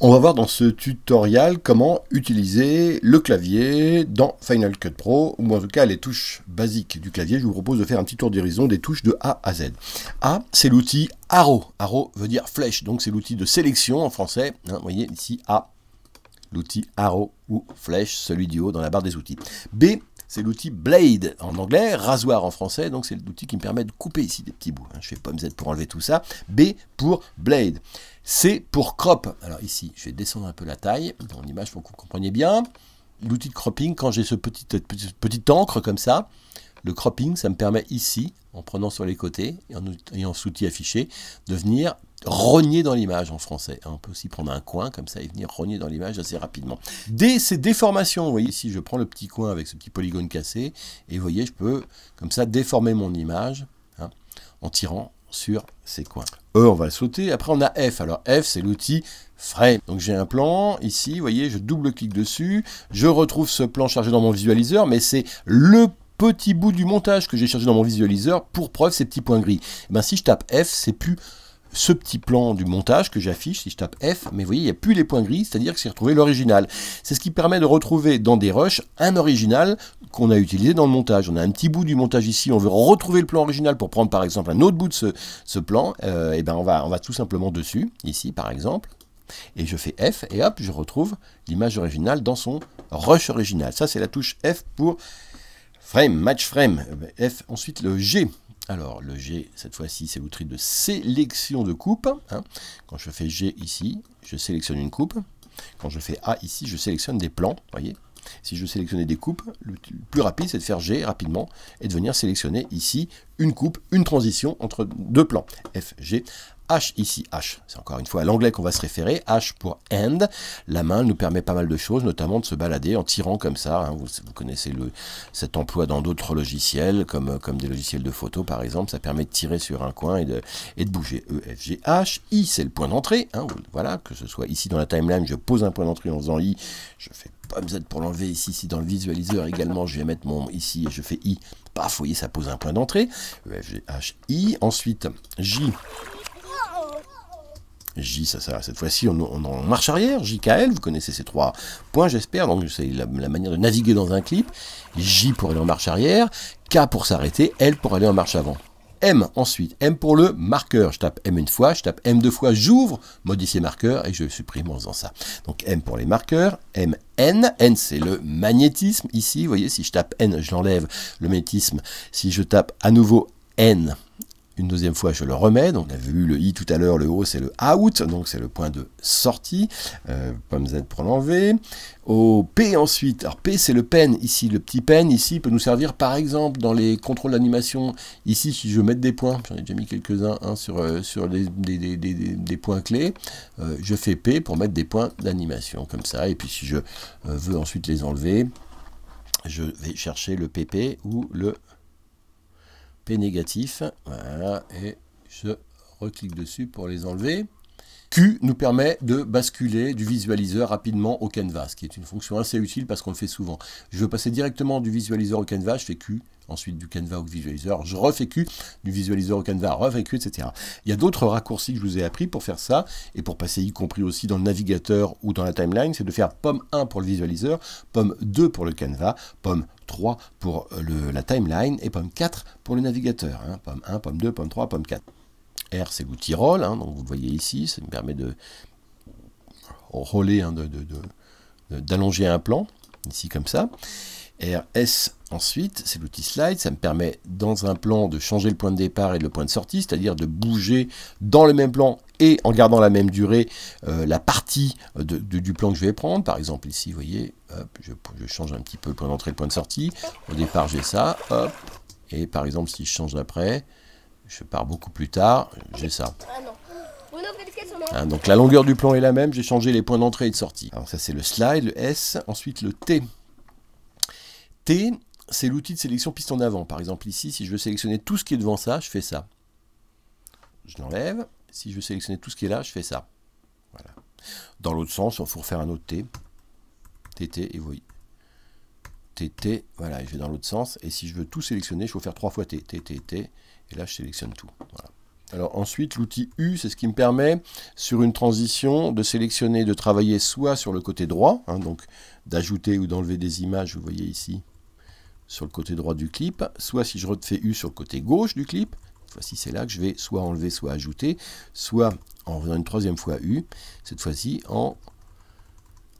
On va voir dans ce tutoriel comment utiliser le clavier dans Final Cut Pro, ou en tout cas les touches basiques du clavier. Je vous propose de faire un petit tour d'horizon des touches de A à Z. A, c'est l'outil Arrow. Arrow veut dire flèche, donc c'est l'outil de sélection en français. Vous voyez ici A, l'outil Arrow ou flèche, celui du haut dans la barre des outils. B, c'est l'outil Blade en anglais, rasoir en français, donc c'est l'outil qui me permet de couper ici des petits bouts. Je fais pomme Z pour enlever tout ça. B pour Blade. C pour crop. Alors ici, je vais descendre un peu la taille dans l'image pour que vous compreniez bien. L'outil de cropping, quand j'ai ce petit encre comme ça, le cropping, ça me permet ici, en prenant sur les côtés et en ayant cet outil affiché, de venir rogner dans l'image en français. On peut aussi prendre un coin comme ça et venir rogner dans l'image assez rapidement. D, c'est déformation. Vous voyez ici, je prends le petit coin avec ce petit polygone cassé et vous voyez, je peux comme ça déformer mon image en tirant sur ces coins. E, on va le sauter. Après, on a F. Alors, F, c'est l'outil frame. Donc, j'ai un plan. Ici, vous voyez, je double-clique dessus. Je retrouve ce plan chargé dans mon visualiseur, mais c'est le petit bout du montage que j'ai chargé dans mon visualiseur. Pour preuve, ces petits points gris. Et bien, si je tape F, c'est plus ce petit plan du montage que j'affiche, si je tape F, mais vous voyez, il n'y a plus les points gris, c'est-à-dire que c'est retrouvé l'original. C'est ce qui permet de retrouver dans des rushs un original qu'on a utilisé dans le montage. On a un petit bout du montage ici, on veut retrouver le plan original pour prendre par exemple un autre bout de ce plan, et ben on va tout simplement dessus, ici par exemple, et je fais F, et hop, je retrouve l'image originale dans son rush original. Ça, c'est la touche F pour frame, match frame. F, ensuite le G. Alors, le G, cette fois-ci, c'est l'outil de sélection de coupe. Quand je fais G ici, je sélectionne une coupe. Quand je fais A ici, je sélectionne des plans. Voyez. Si je sélectionnais des coupes, le plus rapide, c'est de faire G rapidement et de venir sélectionner ici une coupe, une transition entre deux plans. F, G. H ici, H, c'est encore une fois à l'anglais qu'on va se référer, H pour hand, la main nous permet pas mal de choses, notamment de se balader en tirant comme ça, vous connaissez cet emploi dans d'autres logiciels, comme des logiciels de photo par exemple, ça permet de tirer sur un coin et de bouger. E, F, G, H, I c'est le point d'entrée, voilà, que ce soit ici dans la timeline, je pose un point d'entrée en faisant I, je fais pomme Z pour l'enlever ici dans le visualiseur également, je vais mettre mon ici et je fais I, paf, vous voyez ça pose un point d'entrée, E, F, G, H, I, ensuite J. J, cette fois-ci, on en marche arrière. JKL, vous connaissez ces trois points, j'espère. Donc, c'est la manière de naviguer dans un clip. J pour aller en marche arrière. K pour s'arrêter. L pour aller en marche avant. M, ensuite. M pour le marqueur. Je tape M une fois, je tape M deux fois, j'ouvre, modifier marqueur et je supprime en faisant ça. Donc, M pour les marqueurs. M, N. N, c'est le magnétisme. Ici, vous voyez, si je tape N, je l'enlève. Le magnétisme. Si je tape à nouveau N, une deuxième fois, je le remets. Donc, on a vu le I tout à l'heure, le O, c'est le out. Donc, c'est le point de sortie. Pomme Z pour l'enlever. Au P ensuite. Alors, P, c'est le pen. Ici, le petit pen, ici, peut nous servir, par exemple, dans les contrôles d'animation. Ici, si je veux mettre des points, j'en ai déjà mis quelques-uns sur des points clés. Je fais P pour mettre des points d'animation, comme ça. Et puis, si je veux ensuite les enlever, je vais chercher le PP ou le P négatif, voilà, et je reclique dessus pour les enlever. Q nous permet de basculer du visualiseur rapidement au canvas, ce qui est une fonction assez utile parce qu'on le fait souvent. Je veux passer directement du visualiseur au canvas, je fais Q, ensuite du canvas au visualiseur, je refais Q, du visualiseur au canvas, refais Q, etc. Il y a d'autres raccourcis que je vous ai appris pour faire ça, et pour passer y compris aussi dans le navigateur ou dans la timeline, c'est de faire pomme 1 pour le visualiseur, pomme 2 pour le canvas, pomme 3 pour la timeline, et pomme 4 pour le navigateur. Pomme 1, pomme 2, pomme 3, pomme 4. R, c'est l'outil roll, donc vous le voyez ici, ça me permet de roller, d'allonger un plan, ici comme ça. R, S, ensuite, c'est l'outil slide, ça me permet dans un plan de changer le point de départ et le point de sortie, c'est-à-dire de bouger dans le même plan et en gardant la même durée la partie du plan que je vais prendre. Par exemple ici, vous voyez, hop, je change un petit peu le point d'entrée et le point de sortie. Au départ, j'ai ça, hop, et par exemple, si je change d'après, je pars beaucoup plus tard, j'ai ça. Donc la longueur du plan est la même, j'ai changé les points d'entrée et de sortie. Alors ça c'est le slide, le S, ensuite le T. T, c'est l'outil de sélection piste en avant. Par exemple ici, si je veux sélectionner tout ce qui est devant ça, je fais ça. Je l'enlève. Si je veux sélectionner tout ce qui est là, je fais ça. Voilà. Dans l'autre sens, il faut refaire un autre T. TT, et vous voyez. TT, voilà, je vais dans l'autre sens. Et si je veux tout sélectionner, il faut faire 3 fois T. T, T, T. Et là, je sélectionne tout. Voilà. Alors ensuite, l'outil U, c'est ce qui me permet, sur une transition, de sélectionner, de travailler soit sur le côté droit, hein, donc d'ajouter ou d'enlever des images, vous voyez ici, sur le côté droit du clip, soit si je refais U sur le côté gauche du clip, cette fois-ci c'est là que je vais soit enlever, soit ajouter, soit en faisant une troisième fois U, cette fois-ci en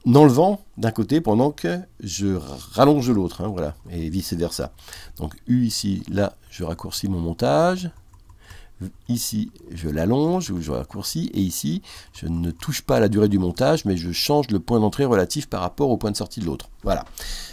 enlevant d'un côté pendant que je rallonge de l'autre, hein, voilà, et vice versa. Donc U ici, là, je raccourcis mon montage. Ici, je l'allonge ou je raccourcis, et ici, je ne touche pas à la durée du montage, mais je change le point d'entrée relatif par rapport au point de sortie de l'autre. Voilà,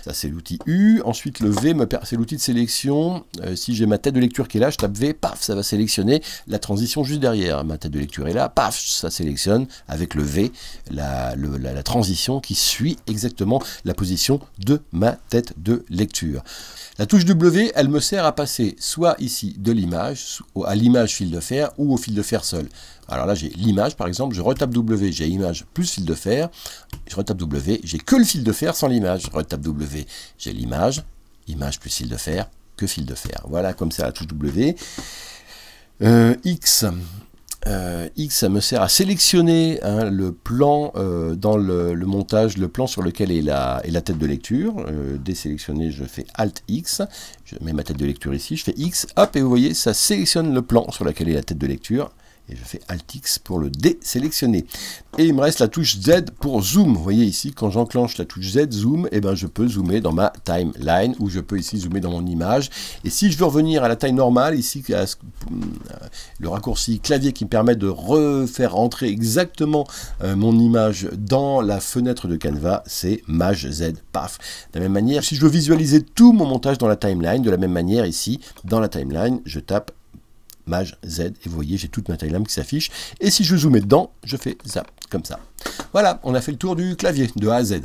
ça c'est l'outil U. Ensuite, le V, c'est l'outil de sélection. Si j'ai ma tête de lecture qui est là, je tape V, paf, ça va sélectionner la transition juste derrière. Ma tête de lecture est là, paf, ça sélectionne avec le V la transition qui suit exactement la position de ma tête de lecture. La touche W, elle me sert à passer soit ici de l'image, à l'image fil de fer ou au fil de fer seul. Alors là, j'ai l'image, par exemple, je retape W, j'ai image plus fil de fer, je retape W, j'ai que le fil de fer sans l'image, je retape W, j'ai l'image, image plus fil de fer, que fil de fer. Voilà, comme ça, la touche W. X, ça me sert à sélectionner, hein, le plan dans le montage, le plan sur lequel est la tête de lecture. Désélectionner, je fais Alt X, je mets ma tête de lecture ici, je fais X, hop, et vous voyez, ça sélectionne le plan sur lequel est la tête de lecture. Et je fais Alt X pour le désélectionner. Et il me reste la touche Z pour zoom. Vous voyez ici, quand j'enclenche la touche Z, zoom, et ben je peux zoomer dans ma timeline, ou je peux ici zoomer dans mon image. Et si je veux revenir à la taille normale, ici, le raccourci clavier qui me permet de refaire rentrer exactement mon image dans la fenêtre de Canva, c'est Maj Z, paf. De la même manière, si je veux visualiser tout mon montage dans la timeline, de la même manière, ici, dans la timeline, je tape Maj Z, et vous voyez, j'ai toute ma timeline qui s'affiche. Et si je zoomais dedans, je fais zap, comme ça. Voilà, on a fait le tour du clavier de A à Z.